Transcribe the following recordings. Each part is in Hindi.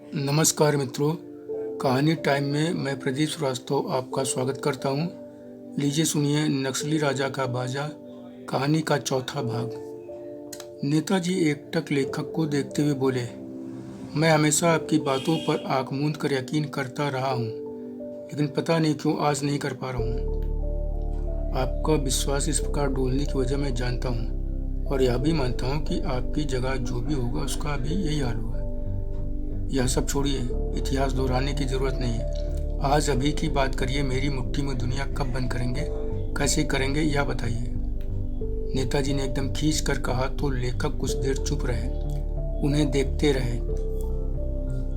नमस्कार मित्रों, कहानी टाइम में मैं प्रदीप श्रीवास्तव आपका स्वागत करता हूँ। लीजिए सुनिए नक्सली राजा का बाजा कहानी का चौथा भाग। नेताजी एकटक लेखक को देखते हुए बोले, मैं हमेशा आपकी बातों पर आंख मूंद कर यकीन करता रहा हूँ, लेकिन पता नहीं क्यों आज नहीं कर पा रहा हूँ। आपका विश्वास इस प्रकार डोलने की वजह मैं जानता हूँ और यह भी मानता हूँ कि आपकी जगह जो भी होगा उसका भी यही हाल होगा। यह सब छोड़िए, इतिहास दोहराने की जरूरत नहीं है। आज अभी की बात करिए। मेरी मुट्ठी में दुनिया कब बंद करेंगे, कैसे करेंगे, यह बताइए। नेताजी ने एकदम खींच कर कहा तो लेखक कुछ देर चुप रहे, उन्हें देखते रहे।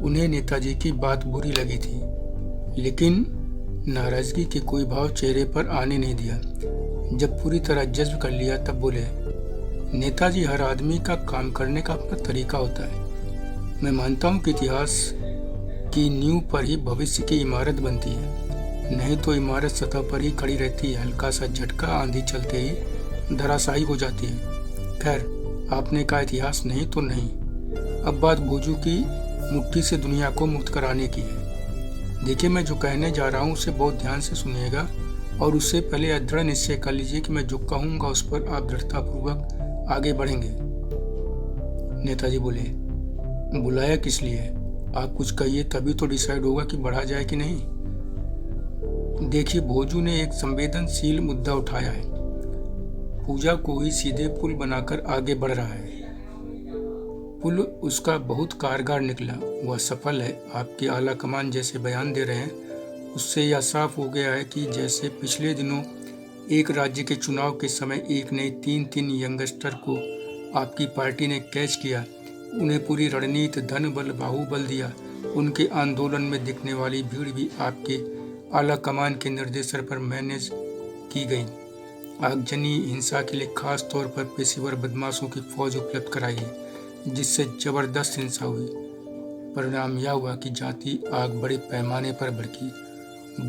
उन्हें नेताजी की बात बुरी लगी थी, लेकिन नाराजगी के कोई भाव चेहरे पर आने नहीं दिया। जब पूरी तरह जज्ब कर लिया तब बोले, नेताजी, हर आदमी का काम करने का अपना तरीका होता है। मैं मानता हूँ कि इतिहास की नींव पर ही भविष्य की इमारत बनती है, नहीं तो इमारत सतह पर ही खड़ी रहती है। हल्का सा झटका आंधी चलते ही धराशायी हो जाती है। खैर, आपने कहा इतिहास नहीं तो नहीं। अब बात भोजू की मुट्ठी से दुनिया को मुक्त कराने की है। देखिए, मैं जो कहने जा रहा हूँ उसे बहुत ध्यान से सुनिएगा और उससे पहले यह दृढ़ निश्चय कर लीजिए कि मैं जो कहूँगा उस पर आप दृढ़तापूर्वक आगे बढ़ेंगे। नेताजी बोले, बुलाया किस लिए? आप कुछ कहिए, तभी तो डिसाइड होगा कि बढ़ा जाए कि नहीं। देखिए, भोजू ने एक संवेदनशील मुद्दा उठाया है। पूजा को ही सीधे पुल बनाकर आगे बढ़ रहा है। पुल उसका बहुत कारगर निकला, वह सफल है। आपके आला कमान जैसे बयान दे रहे हैं, उससे यह साफ हो गया है कि जैसे पिछले दिनों एक राज्य के चुनाव के समय एक ने तीन यंगस्टर को आपकी पार्टी ने कैच किया, उन्हें पूरी रणनीति, धन बल, बाहुबल दिया। उनके आंदोलन में दिखने वाली भीड़ भी आपके आला कमान के निर्देशन पर मैनेज की गई। आगजनी हिंसा के लिए खास तौर पर पेशेवर बदमाशों की फौज उपलब्ध कराई गई, जिससे जबरदस्त हिंसा हुई। परिणाम यह हुआ कि जाति आग बड़े पैमाने पर भड़की,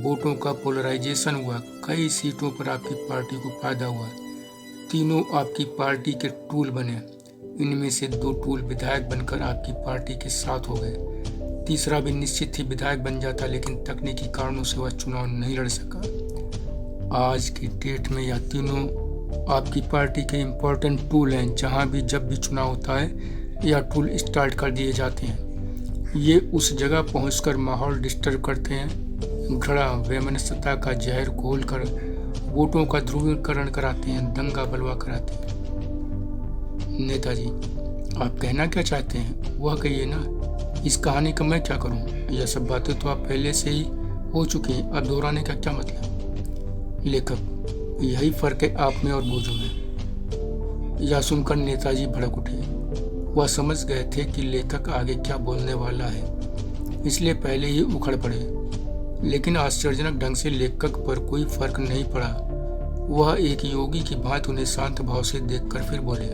वोटों का पोलराइजेशन हुआ, कई सीटों पर आपकी पार्टी को फायदा हुआ। तीनों आपकी पार्टी के टूल बने। इनमें से 2 टूल विधायक बनकर आपकी पार्टी के साथ हो गए। तीसरा भी निश्चित ही विधायक बन जाता, लेकिन तकनीकी कारणों से वह चुनाव नहीं लड़ सका। आज की डेट में यह तीनों आपकी पार्टी के इम्पोर्टेंट टूल हैं। जहां भी जब भी चुनाव होता है यह टूल स्टार्ट कर दिए जाते हैं। ये उस जगह पहुंचकर माहौल डिस्टर्ब करते हैं, घड़ा वैमनस्यता का जहर घोलकर वोटों का ध्रुवीकरण कराते हैं, दंगा बलवा कराते हैं। नेताजी, आप कहना क्या चाहते हैं वह कहिए ना। इस कहानी का मैं क्या करूं? यह सब बातें तो आप पहले से ही हो चुकी हैं, अब दोहराने का क्या मतलब? लेखक, यही फर्क है आप में और भोजू में। यह सुनकर नेताजी भड़क उठे। वह समझ गए थे कि लेखक आगे क्या बोलने वाला है, इसलिए पहले ही उखड़ पड़े। लेकिन आश्चर्यजनक ढंग से लेखक पर कोई फर्क नहीं पड़ा। वह एक योगी की भांति उन्हें शांत भाव से देखकर फिर बोले,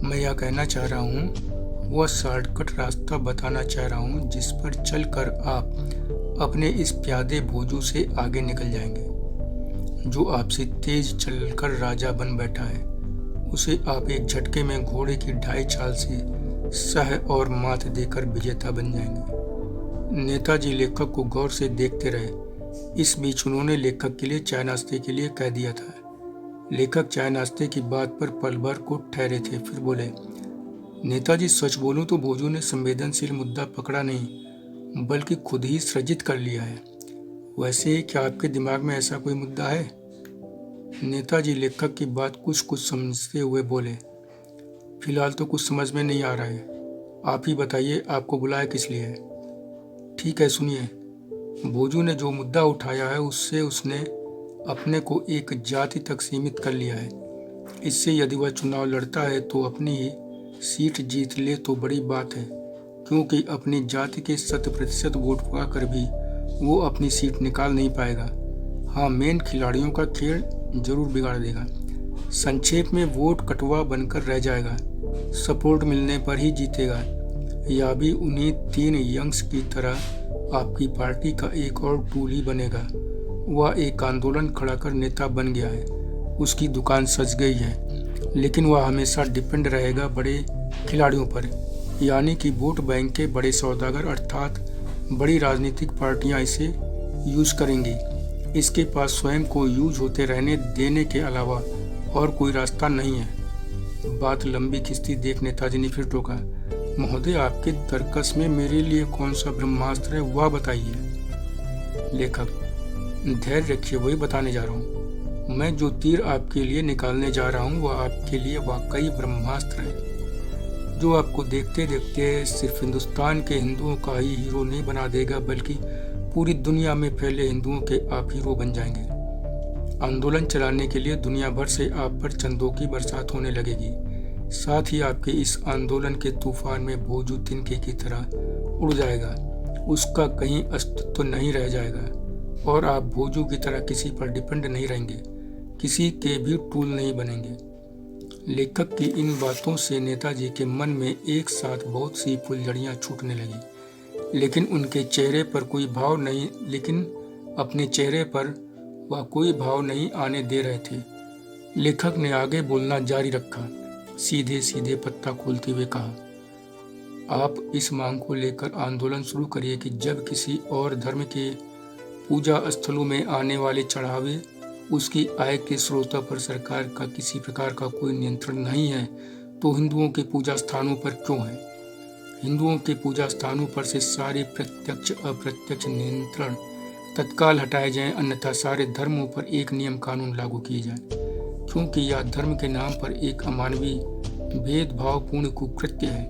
मैं यह कहना चाह रहा हूँ, वह शॉर्टकट रास्ता बताना चाह रहा हूँ जिस पर चलकर आप अपने इस प्यादे भोजू से आगे निकल जाएंगे, जो आपसे तेज चलकर राजा बन बैठा है। उसे आप एक झटके में घोड़े की 2.5 चाल से सह और मात देकर विजेता बन जाएंगे। नेताजी लेखक को गौर से देखते रहे। इस बीच उन्होंने लेखक के लिए चाय नाश्ते के लिए कह दिया था। लेखक चाय नाश्ते की बात पर पल भर को ठहरे थे, फिर बोले, नेताजी, सच बोलूं तो भोजू ने संवेदनशील मुद्दा पकड़ा नहीं, बल्कि खुद ही सृजित कर लिया है। वैसे क्या आपके दिमाग में ऐसा कोई मुद्दा है? नेताजी लेखक की बात कुछ समझते हुए बोले, फिलहाल तो कुछ समझ में नहीं आ रहा है। आप ही बताइए, आपको बुलाया किस लिए है? ठीक है, सुनिए। भोजू ने जो मुद्दा उठाया है उससे उसने अपने को एक जाति तक सीमित कर लिया है। इससे यदि वह चुनाव लड़ता है तो अपनी ही सीट जीत ले तो बड़ी बात है, क्योंकि अपनी जाति के 100% वोट पाकर भी वो अपनी सीट निकाल नहीं पाएगा। हाँ, मेन खिलाड़ियों का खेल जरूर बिगाड़ देगा। संक्षेप में वोट कटवा बनकर रह जाएगा, सपोर्ट मिलने पर ही जीतेगा। या भी उन्हीं 3 यंग्स की तरह आपकी पार्टी का एक और टूल ही बनेगा। वह एक आंदोलन खड़ा कर नेता बन गया है, उसकी दुकान सज गई है, लेकिन वह हमेशा डिपेंड रहेगा बड़े खिलाड़ियों पर। यानी कि वोट बैंक के बड़े सौदागर अर्थात बड़ी राजनीतिक पार्टियां इसे यूज करेंगी। इसके पास स्वयं को यूज होते रहने देने के अलावा और कोई रास्ता नहीं है। बात लंबी खिंचती देख नेताजी ने फिर टोका, महोदय आपके तर्कस में मेरे लिए कौन सा ब्रह्मास्त्र है वह बताइए। लेखक, धैर्य रखिए, वही बताने जा रहा हूँ। मैं जो तीर आपके लिए निकालने जा रहा हूँ वह आपके लिए वाकई ब्रह्मास्त्र है, जो आपको देखते देखते सिर्फ हिंदुस्तान के हिंदुओं का ही हीरो नहीं बना देगा, बल्कि पूरी दुनिया में फैले हिंदुओं के आप हीरो बन जाएंगे। आंदोलन चलाने के लिए दुनिया भर से आप पर चंदों की बरसात होने लगेगी। साथ ही आपके इस आंदोलन के तूफान में भोजू तिनके की तरह उड़ जाएगा, उसका कहीं अस्तित्व नहीं रह जाएगा और आप भोजू की तरह किसी पर डिपेंड नहीं रहेंगे, किसी के भी टूल नहीं बनेंगे। लेखक की इन बातों से नेताजी के मन में एक साथ बहुत सी फुलझड़ियां छूटने लगी, लेकिन उनके चेहरे पर कोई भाव नहीं लेकिन अपने चेहरे पर वह कोई भाव नहीं आने दे रहे थे। लेखक ने आगे बोलना जारी रखा, सीधे सीधे पत्ता खोलते हुए कहा, आप इस मांग को लेकर आंदोलन शुरू करिए कि जब किसी और धर्म के पूजा स्थलों में आने वाले चढ़ावे, उसकी आय के स्रोतों पर सरकार का किसी प्रकार का कोई नियंत्रण नहीं है, तो हिंदुओं के पूजा स्थानों पर क्यों है? हिंदुओं के पूजा स्थानों पर से सारे प्रत्यक्ष अप्रत्यक्ष नियंत्रण तत्काल हटाए जाएं, अन्यथा सारे धर्मों पर एक नियम कानून लागू किए जाएं, क्योंकि यह धर्म के नाम पर एक अमानवीय भेदभावपूर्ण कुकृत्य है,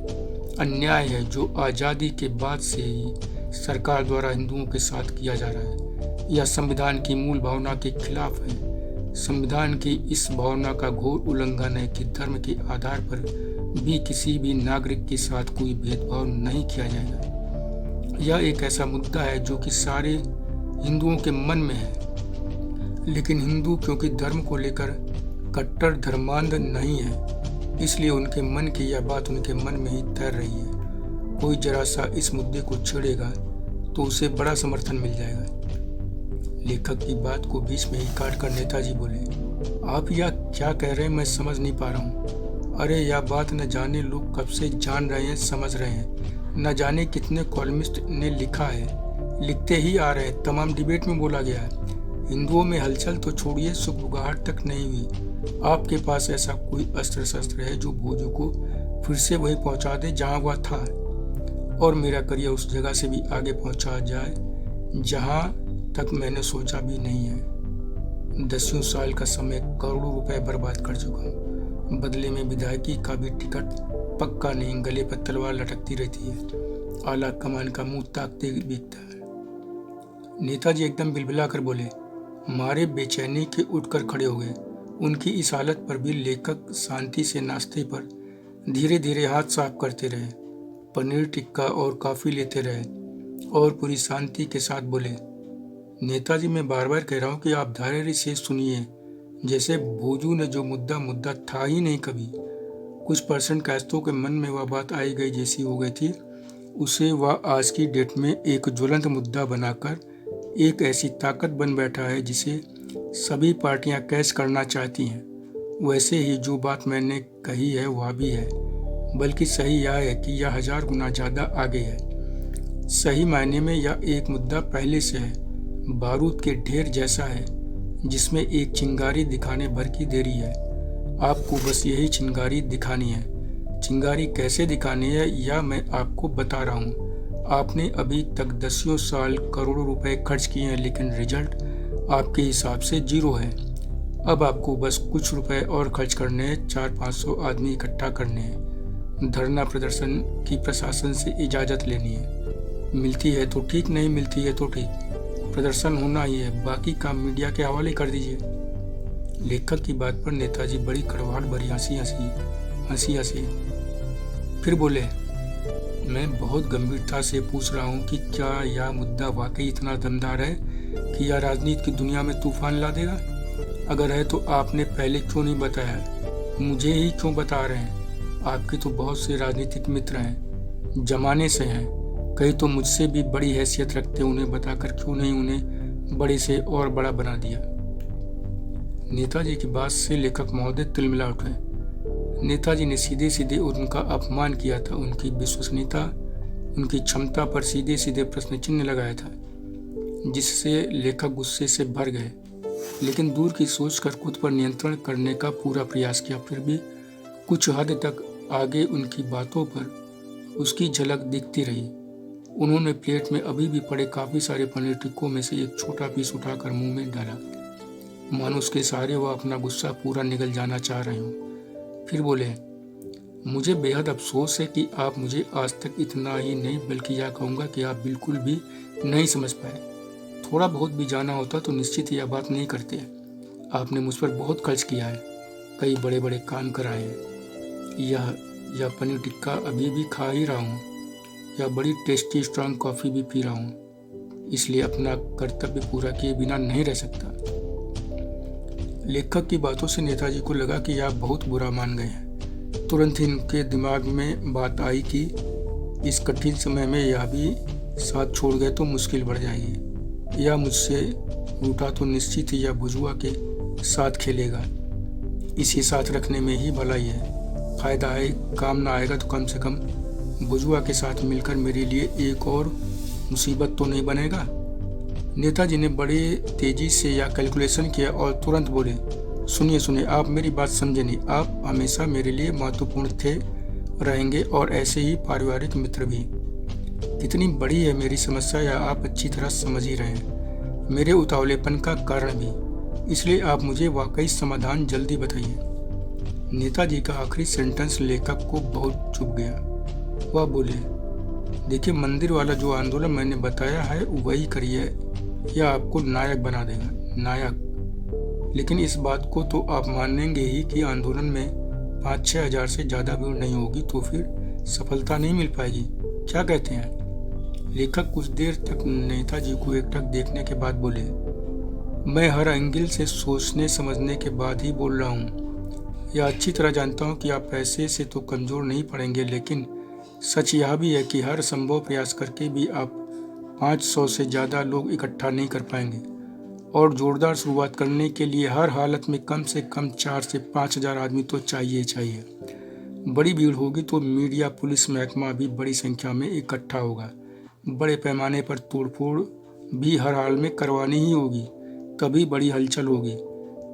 अन्याय है, जो आज़ादी के बाद से ही सरकार द्वारा हिंदुओं के साथ किया जा रहा है। यह संविधान की मूल भावना के खिलाफ है। संविधान की इस भावना का घोर उल्लंघन है कि धर्म के आधार पर भी किसी भी नागरिक के साथ कोई भेदभाव नहीं किया जाएगा। यह एक ऐसा मुद्दा है जो कि सारे हिंदुओं के मन में है, लेकिन हिंदू क्योंकि धर्म को लेकर कट्टर धर्मांध नहीं है, इसलिए उनके मन की यह बात उनके मन में ही तैर रही है। कोई जरा सा इस मुद्दे को छेड़ेगा तो उसे बड़ा समर्थन मिल जाएगा। लेखक की बात को बीच में ही काट कर नेताजी बोले, आप यह क्या कह रहे हैं मैं समझ नहीं पा रहा हूँ। अरे यह बात न जाने लोग कब से जान रहे हैं, समझ रहे हैं, न जाने कितने कॉलमिस्ट ने लिखा है, लिखते ही आ रहे हैं, तमाम डिबेट में बोला गया है। हिंदुओं में हलचल तो छोड़िए, सुगबुगाहट तक नहीं हुई। आपके पास ऐसा कोई अस्त्र शस्त्र है जो भोजू को फिर से वही पहुंचा दे जहां वह था, और मेरा करियर उस जगह से भी आगे पहुंचा जाए जहां तक मैंने सोचा भी नहीं है। 10 साल का समय, करोड़ों रुपए बर्बाद कर चुका हूँ। बदले में विधायकी का भी टिकट पक्का नहीं, गले पर तलवार लटकती रहती है, आला कमान का मुंह ताकते बिकता है। नेताजी एकदम बिलबिला कर बोले, मारे बेचैनी के उठकर खड़े हो गए। उनकी इस हालत पर भी लेखक शांति से नाश्ते पर धीरे धीरे हाथ साफ करते रहे, पनीर टिक्का और कॉफी लेते रहे और पूरी शांति के साथ बोले, नेताजी मैं बार बार कह रहा हूँ कि आप धैर्य से सुनिए। जैसे भोजू ने जो मुद्दा था ही नहीं कभी, कुछ परसेंट कायस्तों के मन में वह बात आई गई जैसी हो गई थी, उसे वह आज की डेट में एक ज्वलंत मुद्दा बनाकर एक ऐसी ताकत बन बैठा है जिसे सभी पार्टियां कैच करना चाहती हैं। वैसे ही जो बात मैंने कही है वह भी है, बल्कि सही यह है कि यह 1000 गुना ज़्यादा आगे है। सही मायने में यह एक मुद्दा पहले से है, बारूद के ढेर जैसा है जिसमें एक चिंगारी दिखाने भर की देरी है। आपको बस यही चिंगारी दिखानी है। चिंगारी कैसे दिखानी है यह मैं आपको बता रहा हूँ। आपने अभी तक 10 साल करोड़ों रुपए खर्च किए हैं, लेकिन रिजल्ट आपके हिसाब से 0 है। अब आपको बस कुछ रुपए और खर्च करने हैं, 400-500 आदमी इकट्ठा करने हैं, धरना प्रदर्शन की प्रशासन से इजाज़त लेनी है। मिलती है तो ठीक, नहीं मिलती है तो ठीक, प्रदर्शन होना ही है, बाकी काम मीडिया के हवाले कर दीजिए। लेखक की बात पर नेताजी बड़ी कड़वाहट भरी हंसी फिर बोले, मैं बहुत गंभीरता से पूछ रहा हूँ कि क्या यह मुद्दा वाकई इतना दमदार है कि यह राजनीति की दुनिया में तूफान ला देगा? अगर है तो आपने पहले क्यों नहीं बताया? मुझे ही क्यों बता रहे हैं? आपके तो बहुत से राजनीतिक मित्र हैं, जमाने से हैं, कई तो मुझसे भी बड़ी हैसियत रखते, उन्हें बताकर क्यों नहीं उन्हें बड़े से और बड़ा बना दिया? नेताजी की बात से लेखक महोदय तिलमिला उठे। नेताजी ने सीधे सीधे उनका अपमान किया था, उनकी विश्वसनीयता, उनकी क्षमता पर सीधे सीधे प्रश्न चिन्ह लगाया था, जिससे लेखक गुस्से से भर गए, लेकिन दूर की सोच कर खुद पर नियंत्रण करने का पूरा प्रयास किया। फिर भी कुछ हद तक आगे उनकी बातों पर उसकी झलक दिखती रही। उन्होंने प्लेट में अभी भी पड़े काफी सारे पनीर टिक्कों में से एक छोटा पीस उठाकर मुंह में डाला, मानो उसके सहारे वह अपना गुस्सा पूरा निगल जाना चाह रहे हों। फिर बोले, मुझे बेहद अफसोस है कि आप मुझे आज तक इतना ही नहीं बल्कि यह कहूँगा कि आप बिल्कुल भी नहीं समझ पाए। थोड़ा बहुत भी जाना होता तो निश्चित यह बात नहीं करते। आपने मुझ पर बहुत खर्च किया है, कई बड़े बड़े काम कराए हैं। यह पनीर टिक्का अभी भी खा ही रहा हूँ, यह बड़ी टेस्टी स्ट्रांग कॉफ़ी भी पी रहा हूँ, इसलिए अपना कर्तव्य पूरा किए बिना नहीं रह सकता। लेखक की बातों से नेताजी को लगा कि यह बहुत बुरा मान गए हैं। तुरंत ही इनके दिमाग में बात आई कि इस कठिन समय में यह भी साथ छोड़ गए तो मुश्किल बढ़ जाएगी। यह मुझसे रूठा तो निश्चित ही यह बुजुआ के साथ खेलेगा। इसे साथ रखने में ही भलाई है। फायदा है, काम ना आएगा तो कम से कम बुजुआ के साथ मिलकर मेरे लिए एक और मुसीबत तो नहीं बनेगा। नेताजी ने बड़े तेजी से यह कैलकुलेशन किया और तुरंत बोले, सुनिए, आप मेरी बात समझे नहीं। आप हमेशा मेरे लिए महत्वपूर्ण थे, रहेंगे और ऐसे ही पारिवारिक मित्र भी। कितनी बड़ी है मेरी समस्या यह आप अच्छी तरह समझ ही रहे हैं, मेरे उतावलेपन का कारण भी। इसलिए आप मुझे वाकई समाधान जल्दी बताइए। नेताजी का आखिरी सेंटेंस लेखक को बहुत चुभ गया। वह बोले, देखिए, मंदिर वाला जो आंदोलन मैंने बताया है वही करिए, यह आपको नायक बना देगा। नायक? लेकिन इस बात को तो आप मानेंगे ही कि आंदोलन में 5-6 हजार से ज़्यादा भीड़ नहीं होगी तो फिर सफलता नहीं मिल पाएगी, क्या कहते हैं? लेखक कुछ देर तक नेताजी को एकटक देखने के बाद बोले, मैं हर एंगल से सोचने समझने के बाद ही बोल रहा हूँ। यह अच्छी तरह जानता हूँ कि आप पैसे से तो कमज़ोर नहीं पड़ेंगे, लेकिन सच यह भी है कि हर संभव प्रयास करके भी आप 500 से ज़्यादा लोग इकट्ठा नहीं कर पाएंगे। और जोरदार शुरुआत करने के लिए हर हालत में कम से कम 4 से 5 हजार आदमी तो चाहिए। बड़ी भीड़ होगी तो मीडिया, पुलिस महकमा भी बड़ी संख्या में इकट्ठा होगा। बड़े पैमाने पर तोड़फोड़ भी हर हाल में करवानी ही होगी, तभी बड़ी हलचल होगी।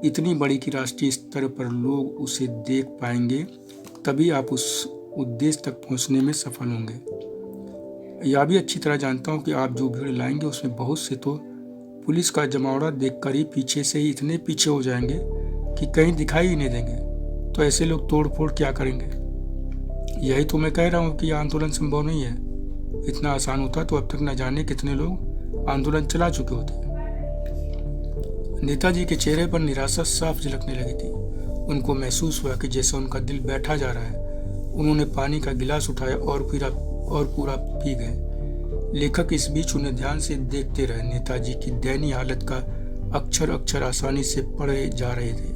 इतनी बड़ी कि राष्ट्रीय स्तर पर लोग उसे देख पाएंगे, तभी आप उस उद्देश्य तक पहुंचने में सफल होंगे। यह भी अच्छी तरह जानता हूं कि आप जो भीड़ लाएंगे उसमें बहुत से तो पुलिस का जमावड़ा देखकर ही पीछे से ही इतने पीछे हो जाएंगे कि कहीं दिखाई ही नहीं देंगे। तो ऐसे लोग तोड़फोड़ क्या करेंगे? यही तो मैं कह रहा हूँ कि आंदोलन संभव नहीं है। इतना आसान होता तो अब तक न जाने कितने लोग आंदोलन चला चुके होते। नेताजी के चेहरे पर निराशा साफ झलकने लगी थी। उनको महसूस हुआ कि जैसे उनका दिल बैठा जा रहा है। उन्होंने पानी का गिलास उठाया और पूरा पी गए। लेखक इस बीच उन्हें ध्यान से देखते रहे। नेताजी की दयनीय हालत का अक्षर अक्षर आसानी से पढ़े जा रहे थे।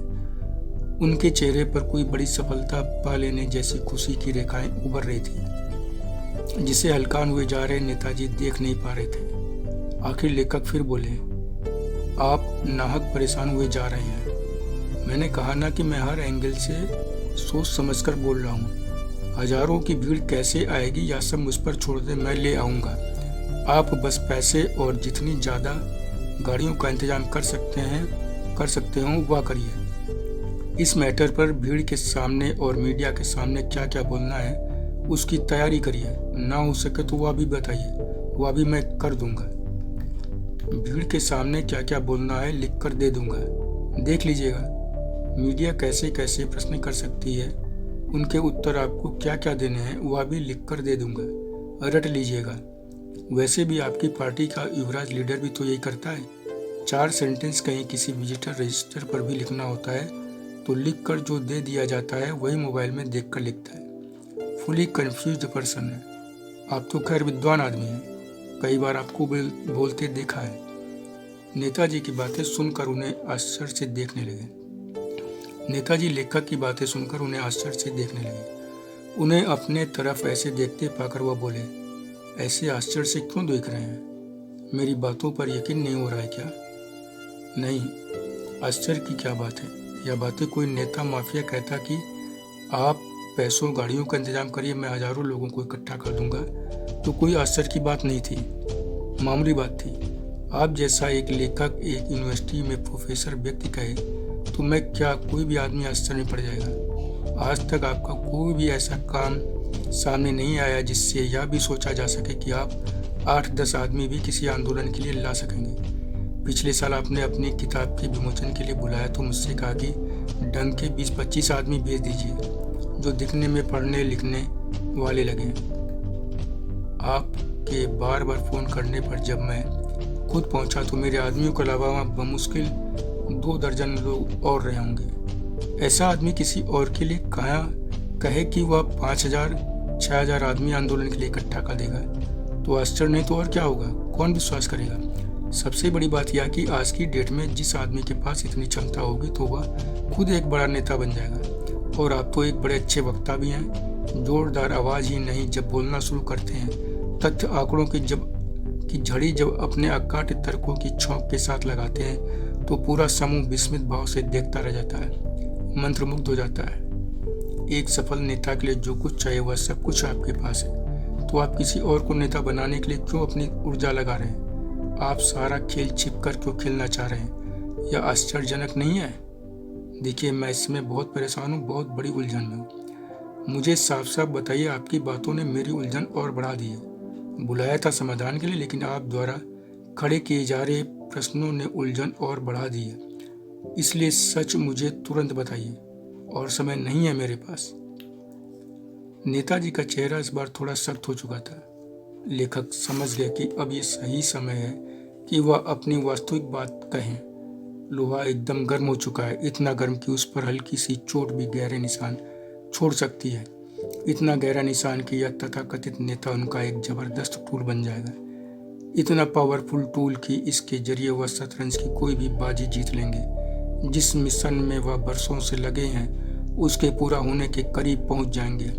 उनके चेहरे पर कोई बड़ी सफलता पा लेने जैसी खुशी की रेखाएं उभर रही थी, जिसे हल्कान हुए जा रहे नेताजी देख नहीं पा रहे थे। आखिर लेखक फिर बोले, आप नाहक परेशान हुए जा रहे हैं। मैंने कहा ना कि मैं हर एंगल से सोच समझकर बोल रहा हूँ। हजारों की भीड़ कैसे आएगी यह सब मुझ पर छोड़ दे, मैं ले आऊँगा। आप बस पैसे और जितनी ज़्यादा गाड़ियों का इंतजाम कर सकते हो वह करिए। इस मैटर पर भीड़ के सामने और मीडिया के सामने क्या क्या बोलना है उसकी तैयारी करिए। ना हो सके तो वह भी बताइए, वह भी मैं कर दूंगा। भीड़ के सामने क्या क्या बोलना है लिख कर दे दूंगा, देख लीजिएगा। मीडिया कैसे कैसे प्रश्न कर सकती है, उनके उत्तर आपको क्या क्या देने हैं वह भी लिख कर दे दूंगा, रट लीजिएगा। वैसे भी आपकी पार्टी का युवराज लीडर भी तो यही करता है। 4 सेंटेंस कहीं किसी विजिटर रजिस्टर पर भी लिखना होता है तो लिख कर जो दे दिया जाता है वही मोबाइल में देख कर लिखता है। फुली कंफ्यूज्ड पर्सन है। आप तो खैर विद्वान आदमी हैं, कई बार आपको बोलते देखा है। नेताजी की बातें सुनकर उन्हें आश्चर्य से देखने लगे। नेताजी लेखक की बातें सुनकर उन्हें आश्चर्य से देखने लगे। उन्हें अपने तरफ ऐसे देखते पाकर वह बोले, ऐसे आश्चर्य से क्यों देख रहे हैं? मेरी बातों पर यकीन नहीं हो रहा है क्या? नहीं, आश्चर्य की क्या बात है। यह बातें कोई नेता माफिया कहता कि आप पैसों गाड़ियों का इंतजाम करिए, मैं हज़ारों लोगों को इकट्ठा कर दूंगा। तो कोई आश्चर्य की बात नहीं थी, मामूली बात थी। आप जैसा एक लेखक एक यूनिवर्सिटी में प्रोफेसर व्यक्ति कहे तो मैं क्या, कोई भी आदमी आश्चर्य में पड़ जाएगा। आज तक आपका कोई भी ऐसा काम सामने नहीं आया जिससे यह भी सोचा जा सके कि आप 8-10 आदमी भी किसी आंदोलन के लिए ला सकेंगे। पिछले साल आपने अपनी किताब के विमोचन के लिए बुलाया तो मुझसे कहा कि ढंग के 20-25 आदमी भेज दीजिए जो दिखने में पढ़ने लिखने वाले लगे। आपके बार बार फ़ोन करने पर जब मैं खुद पहुंचा तो मेरे आदमियों के अलावा वहाँ बमुश्किल 2 दर्जन लोग और रहे होंगे। ऐसा आदमी किसी और के लिए कहे कि वह 5,000-6,000 आदमी आंदोलन के लिए इकट्ठा कर देगा तो आश्चर्य नहीं तो और क्या होगा, कौन विश्वास करेगा। सबसे बड़ी बात यह कि आज की डेट में जिस आदमी के पास इतनी क्षमता होगी तो वह खुद एक बड़ा नेता बन जाएगा। और आप तो एक बड़े अच्छे वक्ता भी हैं। जोरदार आवाज़ ही नहीं, जब बोलना शुरू करते हैं तथ्य आंकड़ों की झड़ी जब अपने अकाट्य तर्कों की छौंक के साथ लगाते हैं तो पूरा समूह विस्मित भाव से देखता रह जाता है, मंत्रमुग्ध हो जाता है। एक सफल नेता के लिए जो कुछ चाहिए वह सब कुछ आपके पास है, तो आप किसी और को नेता बनाने के लिए क्यों अपनी ऊर्जा लगा रहे हैं। आप सारा खेल छिपकर क्यों खेलना चाह रहे हैं, यह आश्चर्यजनक नहीं है। देखिए, मैं इसमें बहुत परेशान हूँ, बहुत बड़ी उलझन में हूँ। मुझे साफ साफ बताइए, आपकी बातों ने मेरी उलझन और बढ़ा दी है। बुलाया था समाधान के लिए, लेकिन आप द्वारा खड़े किए जा रहे प्रश्नों ने उलझन और बढ़ा दी है। इसलिए सच मुझे तुरंत बताइए, और समय नहीं है मेरे पास। नेताजी का चेहरा इस बार थोड़ा सख्त हो चुका था। लेखक समझ गया कि अब ये सही समय है कि वह अपनी वास्तविक बात कहें। लोहा एकदम गर्म हो चुका है, इतना गर्म कि उस पर हल्की सी चोट भी गहरे निशान छोड़ सकती है। इतना गहरा निशान कि यह तथाकथित नेता उनका एक जबरदस्त टूल बन जाएगा। इतना पावरफुल टूल कि इसके जरिए वह शतरंज की कोई भी बाजी जीत लेंगे। जिस मिशन में वह बरसों से लगे हैं उसके पूरा होने के करीब पहुंच जाएंगे।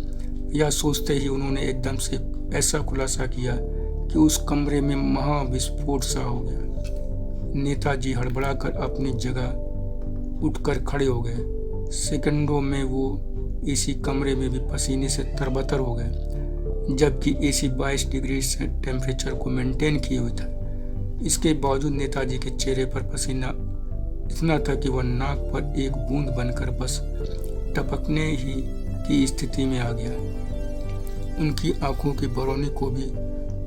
यह सोचते ही उन्होंने एकदम से ऐसा खुलासा किया कि उस कमरे में महाविस्फोट सा हो गया। नेताजी हड़बड़ाकर अपनी जगह उठकर खड़े हो गए। सेकंडों में वो एसी कमरे में भी पसीने से तरबतर हो गए, जबकि एसी 22 डिग्री से टेम्परेचर को मेंटेन किए हुए था। इसके बावजूद नेताजी के चेहरे पर पसीना इतना था कि वह नाक पर एक बूंद बनकर बस टपकने ही की स्थिति में आ गया। उनकी आंखों की बरौनी को भी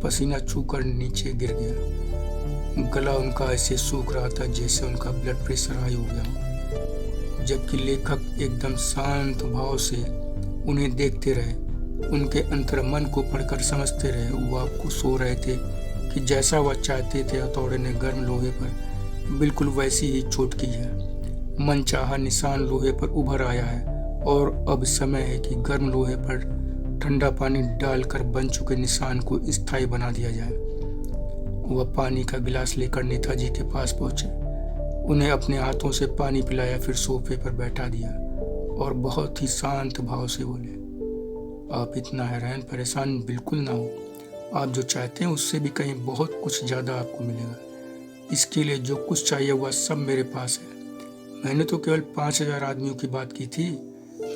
पसीना छूकर नीचे गिर गया। गला उनका ऐसे सूख रहा था जैसे उनका ब्लड प्रेशर हाई हो गया हो। जबकि लेखक एकदम शांत भाव से उन्हें देखते रहे, उनके अंतर्मन को पढ़कर समझते रहे। वो आपको सो रहे थे कि जैसा वह चाहते थे हथौड़े ने गर्म लोहे पर बिल्कुल वैसी ही चोट की है। मनचाहा निशान लोहे पर उभर आया है और अब समय है कि गर्म लोहे पर ठंडा पानी डालकर बन चुके निशान को स्थायी बना दिया जाए। वह पानी का गिलास लेकर नेताजी के पास पहुंचे, उन्हें अपने हाथों से पानी पिलाया, फिर सोफे पर बैठा दिया और बहुत ही शांत भाव से बोले, आप इतना हैरान परेशान बिल्कुल ना हो। आप जो चाहते हैं उससे भी कहीं बहुत कुछ ज़्यादा आपको मिलेगा। इसके लिए जो कुछ चाहिए वह सब मेरे पास है। मैंने तो केवल 5,000 आदमियों की बात की थी,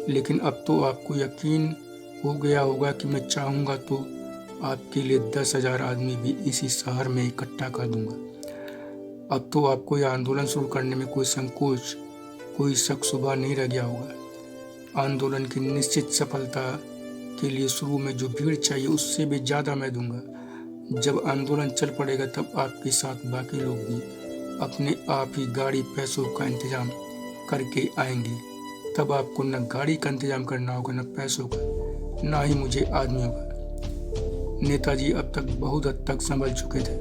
लेकिन अब तो आपको यकीन हो गया होगा कि मैं चाहूँगा तो आपके लिए 10,000 आदमी भी इसी शहर में इकट्ठा कर दूंगा। अब तो आपको यह आंदोलन शुरू करने में कोई संकोच, कोई शक शुबा नहीं रह गया होगा। आंदोलन की निश्चित सफलता के लिए शुरू में जो भीड़ चाहिए उससे भी ज़्यादा मैं दूंगा। जब आंदोलन चल पड़ेगा तब आपके साथ बाकी लोग भी अपने आप ही गाड़ी पैसों का इंतजाम करके आएंगे। तब आपको न गाड़ी का इंतजाम करना होगा, न पैसों का, ना ही मुझे आदमियों का। नेताजी अब तक बहुत हद तक संभल चुके थे।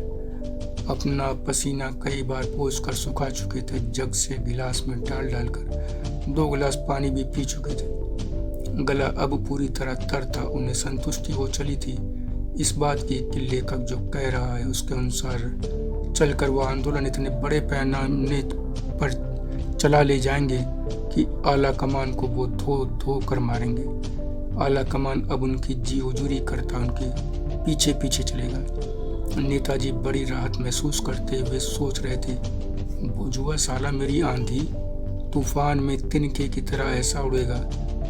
अपना पसीना कई बार पोंछ कर सुखा चुके थे। जग से गिलास में डालकर 2 गिलास पानी भी पी चुके थे। गला अब पूरी तरह तर था। उन्हें संतुष्टि हो चली थी इस बात की कि लेखक जो कह रहा है उसके अनुसार चलकर वह आंदोलन इतने बड़े पैमाने पर चला ले जाएंगे कि आला कमान को वो धो धो कर मारेंगे। आला कमान अब उनकी जी हुजूरी करता उनके पीछे पीछे चलेगा। नेताजी बड़ी राहत महसूस करते हुए सोच रहे थे, बुजुआ साला मेरी आंधी तूफान में तिनके की तरह ऐसा उड़ेगा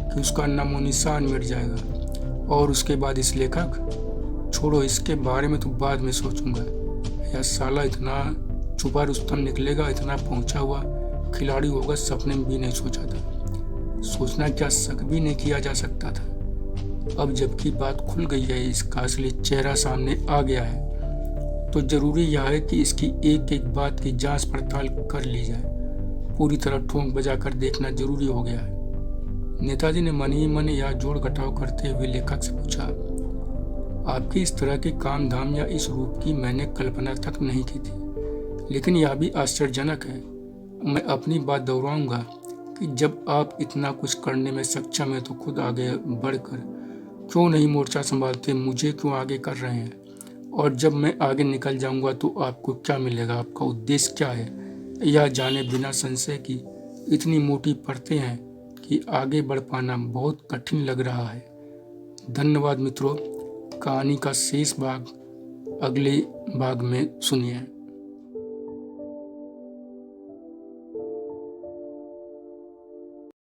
कि उसका नामो निशान मिट जाएगा। और उसके बाद इस लेखक, छोड़ो इसके बारे में तो बाद में सोचूंगा, यह साला इतना छुपा रुस्तम निकलेगा, इतना पहुंचा हुआ खिलाड़ी होगा, सपने में भी नहीं सोचा था। सोचना क्या, शक भी नहीं किया जा सकता था। अब जबकि बात खुल गई है, इसका असली चेहरा सामने आ गया है, तो जरूरी यह है कि इसकी एक एक बात की जांच पड़ताल कर ली जाए। पूरी तरह ठोंक बजाकर देखना जरूरी हो गया है। नेताजी ने मन ही मन यह जोड़ घटाव करते हुए लेखक से पूछा, आपकी इस तरह के काम धाम या इस रूप की मैंने कल्पना तक नहीं की थी, लेकिन यह भी आश्चर्यजनक है। मैं अपनी बात दोहराऊंगा कि जब आप इतना कुछ करने में सक्षम हैं तो खुद आगे बढ़कर क्यों नहीं मोर्चा संभालते, मुझे क्यों आगे कर रहे हैं? और जब मैं आगे निकल जाऊंगा तो आपको क्या मिलेगा, आपका उद्देश्य क्या है, यह जाने बिना संशय की इतनी मोटी परतें हैं कि आगे बढ़ पाना बहुत कठिन लग रहा है। धन्यवाद मित्रों। कहानी का शेष भाग अगले भाग में सुनिए।